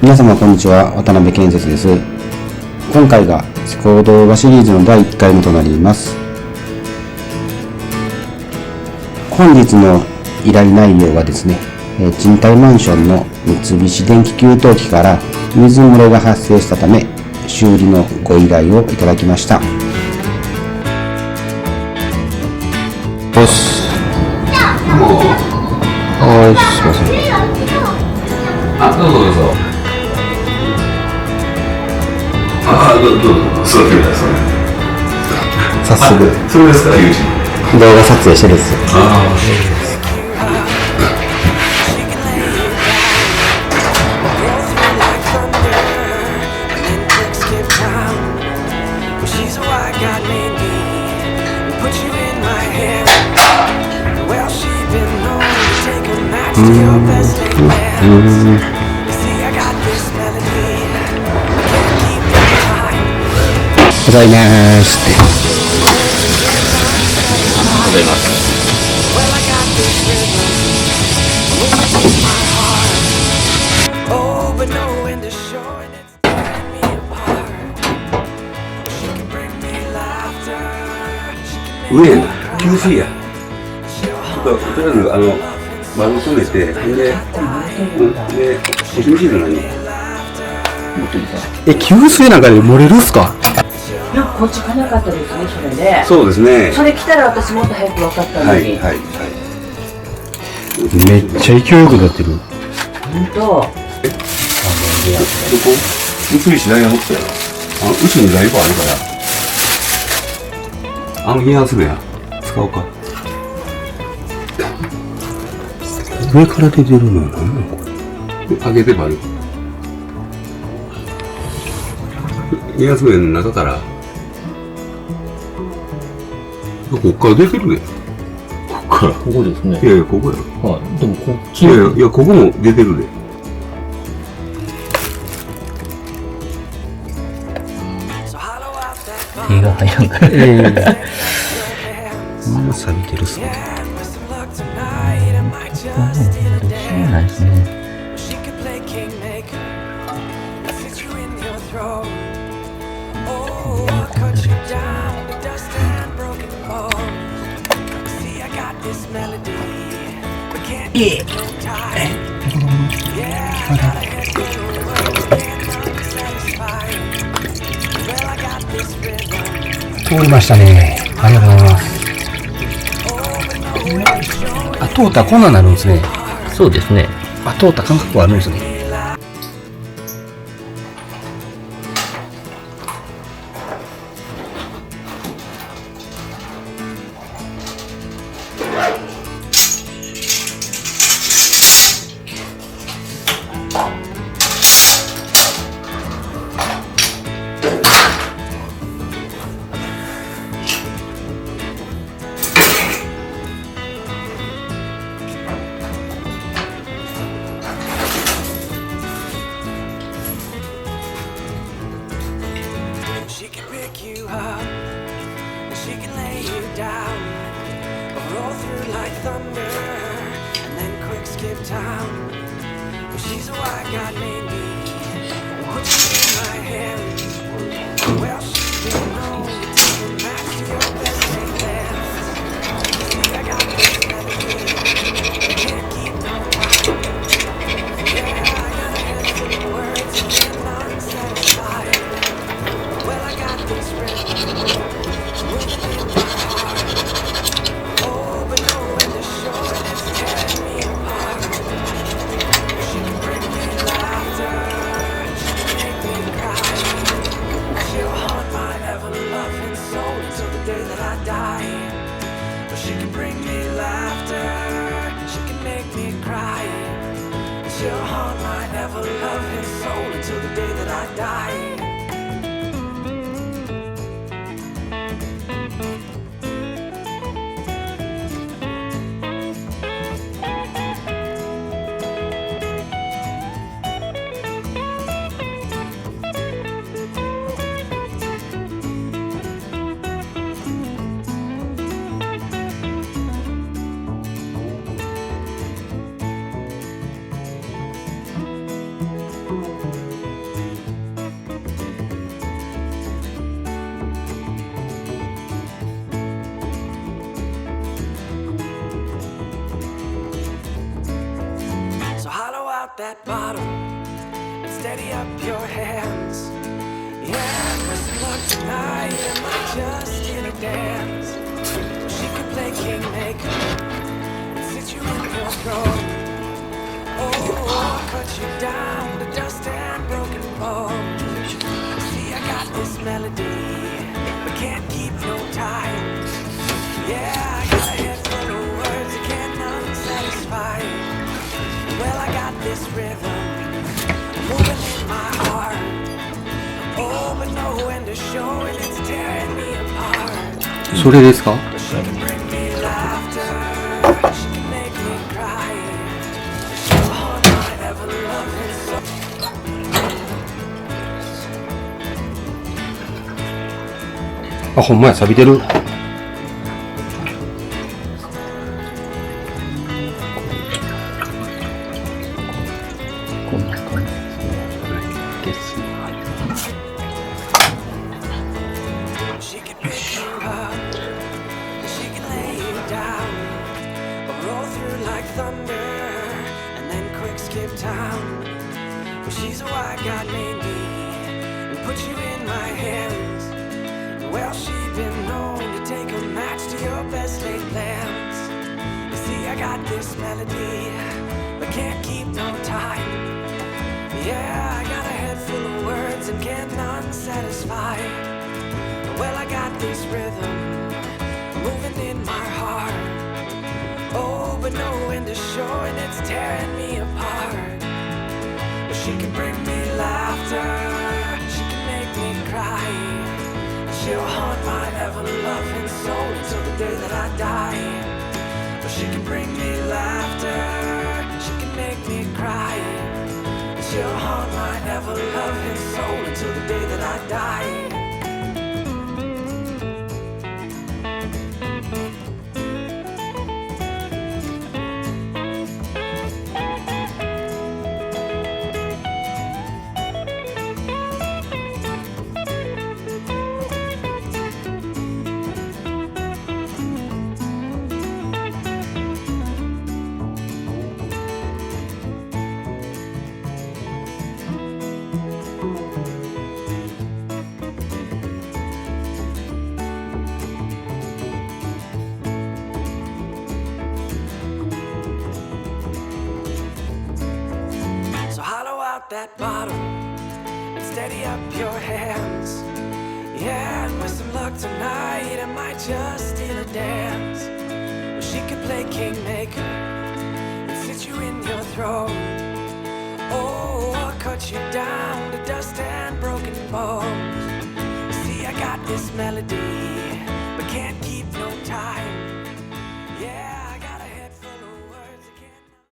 皆様こんにちは、渡辺建設です。今回が施工動画シリーズの第1回目となります。本日の依頼内容はですね、賃貸マンションの三菱電機給湯器から水漏れが発生したため、修理のご依頼をいただきました。よし。はい、すいません。どうぞどうぞ。どうぞ座ってください。早速。それですか、友人。動画撮影してるんですよ。ございますって。ございます。上やな、給水や。とりあえず丸を止めて、で、押しシール何？給水なんかで漏れるっすか？いや、こっち来なかったですね、それで。そうですね。それ来たら私もっと早く分かったのに。はい。めっちゃ勢いよくなってる。ほんと。どこ？移りしないが持ってたよ。後ろにライブあるから。減圧弁や。使おうか。上から出てるのは何なのこれ？上げてばる。減圧弁の中から。こっから出てるで。こっから。ここですね。いやいや、ここやろ。はい。でもこっち。いや、ここも出てるで。手が入らんから。まあ錆びてるっすね。ないですね。通りましたね。ありがとうございます。通ったらこんなんなるんですね。そうですね。通った感覚はあるんですね。She can pick you up, she can lay you down, roll through like thunder, and then quick skip town. Well, she's a white god lady, put you in my hand. Well, she didn't know you didn't match to your best plans. See, I got this melody, can't keep no time. Yeah, I got a handful of words and they're not satisfied.Well, I got this rhythm within my heart. Oh, but knowing the shore is tearing me apart. She can bring me laughter. bottle and steady up your hands. Yeah, with some luck tonight, I might just in a dance. She could play kingmaker and sit you in your throne. Oh, cut you down to dust and broken bones. See, I got this melody, but can't keep no time. Yeah, I got a head full of words that can't unsatisfy. Well, I got this rhythm moving in my heart. Oh, but no end to show it, it's tearing me apart. それですか？ She can bring me laughter, she can make me cry. She'll haunt my ever-loving soul. あ、ほんまや、錆びてる。こんな感じですね。 She can pick you up, she can lay you down, or roll through like thunder, and then quick skip town. Well, she's a white god named me, and put you in my hands. Well, she's been known to take a match to your best laid plans. You see, I got this melody, but can't keep no time. Yeah, I got a head full of words and can't none satisfy. Well, I got this rhythm moving in my heart. Oh, but no end to show, and it's tearing me apart. Well, she can bring me laughter, she can make me cry. She'll haunt my ever-loving soul until the day that I die. Well, she can bring me laughter, she can make me cry. She'll haunt my ever-loving soul until the day that I die. That bottle and steady up your hands. Yeah, and with some luck tonight, I might just in a dance. Well, she could play kingmaker and sit you in your throne. Oh, I'll cut you down to dust and broken bones. See, I got this melody,